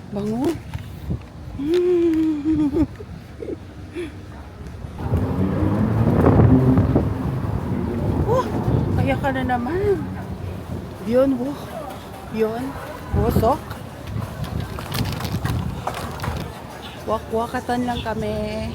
Bango. Oh, kaya ka na naman. Yun, oh. Yun. Busok. Wak-wakatan lang kami.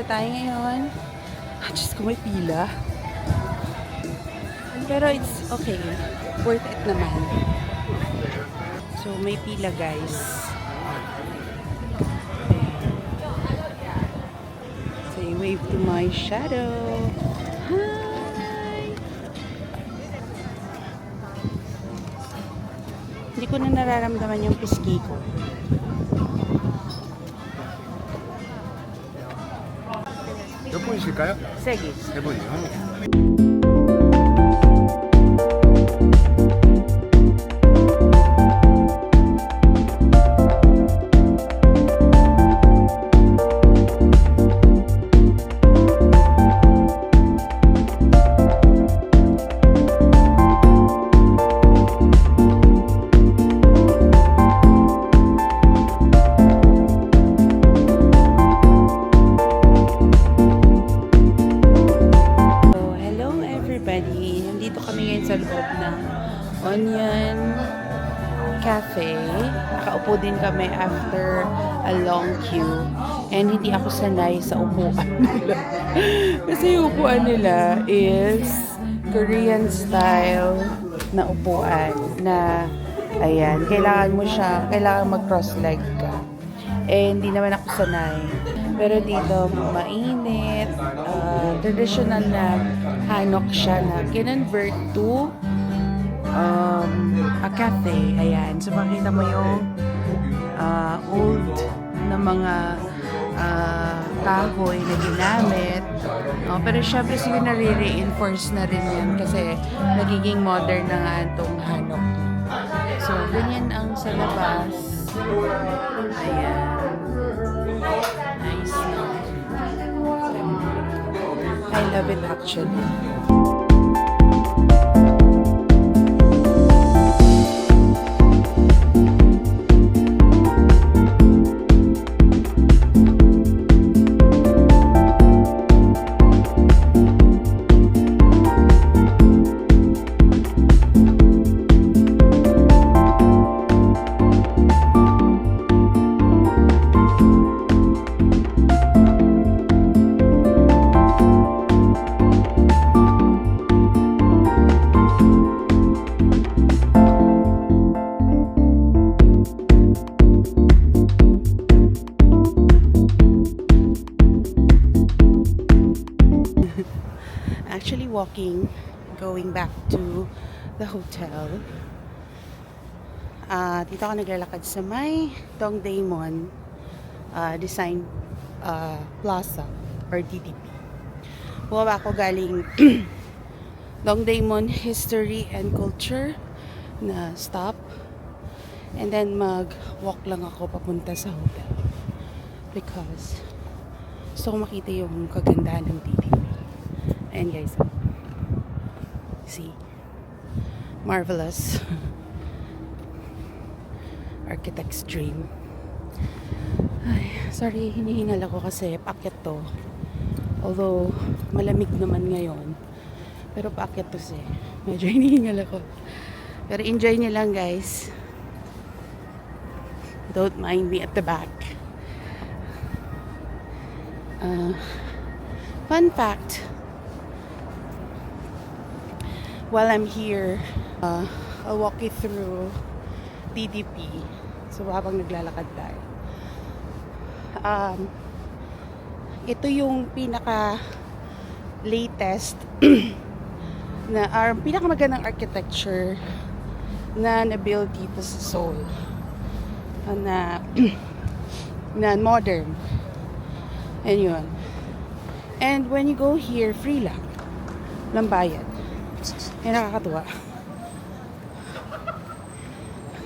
Tayo ngayon. Diyos ko, may pila. Pero it's okay. Worth it naman. So, may pila, guys. Say wave to my shadow. Hi! Hindi ko na nararamdaman yung piski ko. 몇 분이실까요? Sige. 3분이요. Nandito kami ngayon sa loob ng Onion Cafe. Nakaupo din kami after a long queue. And hindi ako sanay sa upuan nila. Kasi yung upuan nila is Korean style na upuan na ayan, kailangan mag-cross leg ka. Eh, hindi naman ako sanay. Pero dito, mainit. Traditional na hanok siya na kinonvert to a cafe. Ayan. So, makita mo yung old na mga kahoy na ginamit. Pero syempre, siguro nare-reinforce na rin yan kasi nagiging modern na nga itong hanok. So, ganyan ang sa labas. Ayan. Nice. I love it actually. Actually walking, going back to the hotel. Dito ako naglalakad sa may Dongdaemun Design Plaza or DDP. Bumaba ako galing Dongdaemun History and Culture na stop. And then mag-walk lang ako papunta sa hotel. Because gusto ko makita yung kagandahan ng DDP. And guys, see, marvelous architect's dream. Ay. Sorry, hinihingal ako kasi paakyat to. Although, malamig naman ngayon. Pero paakyat to siya. Medyo hinihingal ako. Pero enjoy niyo lang guys. Don't mind me at the back. Fun fact. While I'm here, I'll walk you through TDP. So habang naglalakad tayo. Ito yung pinaka latest na pinakamagandang architecture na na-build dito sa Seoul. Na modern. And yun. And when you go here, free lang. Walang bayad. Ay, nakakatuwa.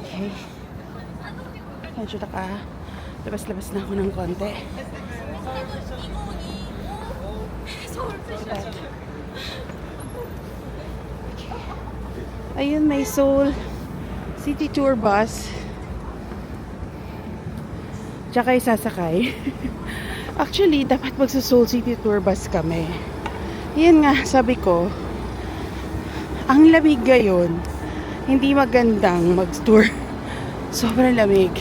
Okay. Medyo labas-labas na ako ng konti. Ayun, may Seoul City Tour bus. Tsaka isasakay. Actually, dapat magsa-Seoul City Tour bus kami. Yan nga, sabi ko, ang lamig ngayon, hindi magandang mag-tour. Sobrang lamig.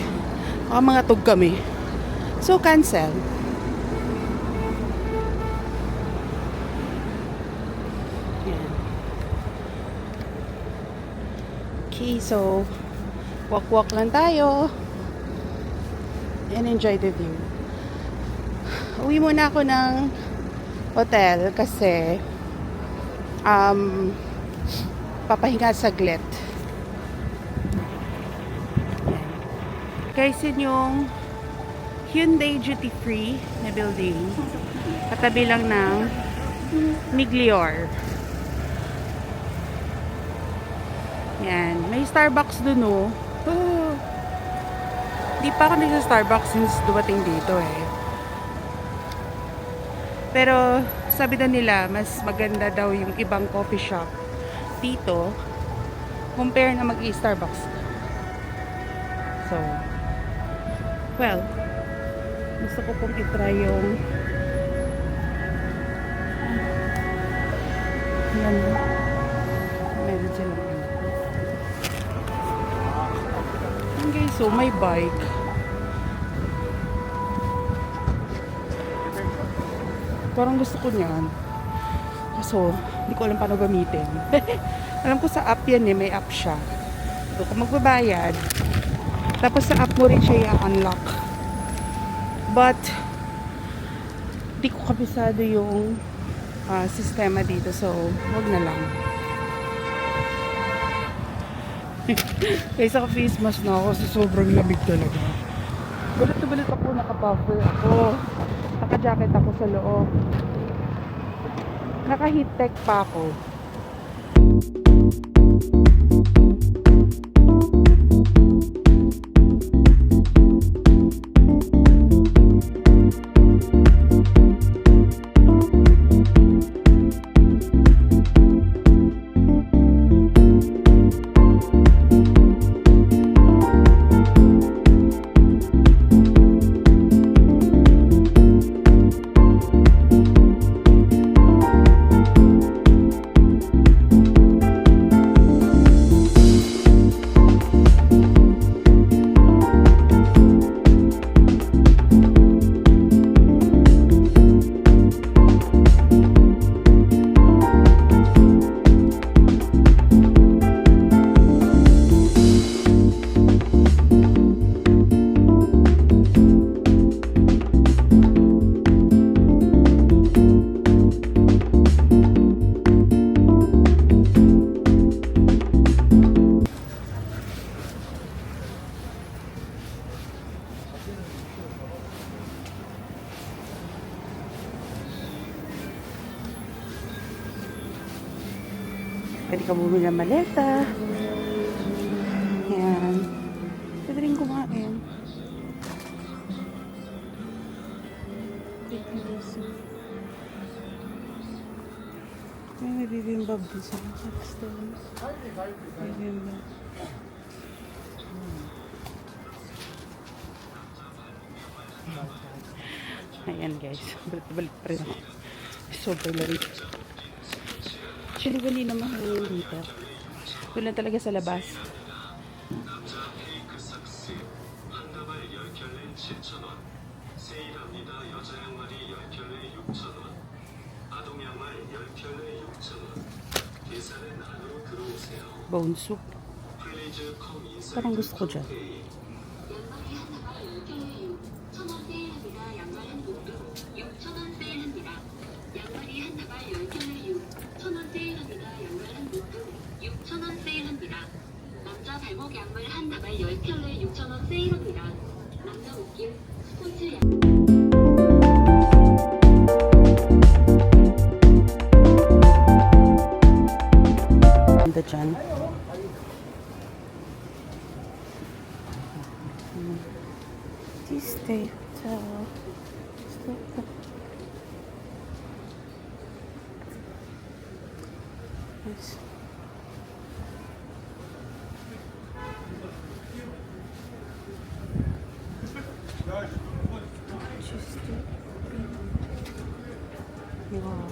Baka mga tug kami. So, cancel. Yan. Okay, so, walk-walk lang tayo. And enjoy the view. Uwi muna ako ng hotel kasi papahinga saglit. Guys, yun yung Hyundai Duty Free na building. Katabi lang ng Miglior. Yan. May Starbucks dun, oh. Di pa ako nagsa-Starbucks since dumating dito eh. Pero sabi daw nila, mas maganda daw yung ibang coffee shop dito compare na mag-i-Starbucks. So, well, gusto ko pong itry yung meron silang okay, so may bike. Parang gusto ko niyan. Kaso, hindi ko alam paano gamitin. Alam ko sa app yan eh, may app siya. So, kung magbabayad, tapos sa app mo rin siya i-unlock. But, di ko kabisado yung sistema dito. So, wag na lang. Kaysa ka-face mask na ako, so sobrang lamig talaga. Balit na balit ako, naka-buffer ako. Naka-jacket ako sa loob. Naka-heat tech pa ako. Pwede ka bumili ng maleta. Ayan. Pwede rin kumain. May bibimbab din sa mga stone. Bibimbab. Ayan guys, balik pa rin ako. Sobrang lamig. Actually, hindi naman hangin dito. Doon lang talaga sa labas. Bone soup. Parang gusto ko dyan. 남자 발목 양말 한 다발 10켤레 6,000원 세일합니다. 남자 옷길 스포츠 Ganda dyan. Stay hotel. Nice. Wow.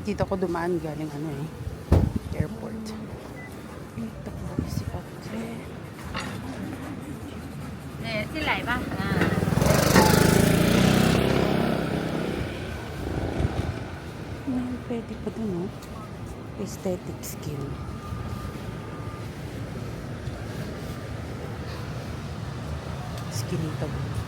Dito ko dumaan galing airport. Dito ko si Ate. 进来吧。 Pwede pa dun, aesthetic skin. Skinita ba?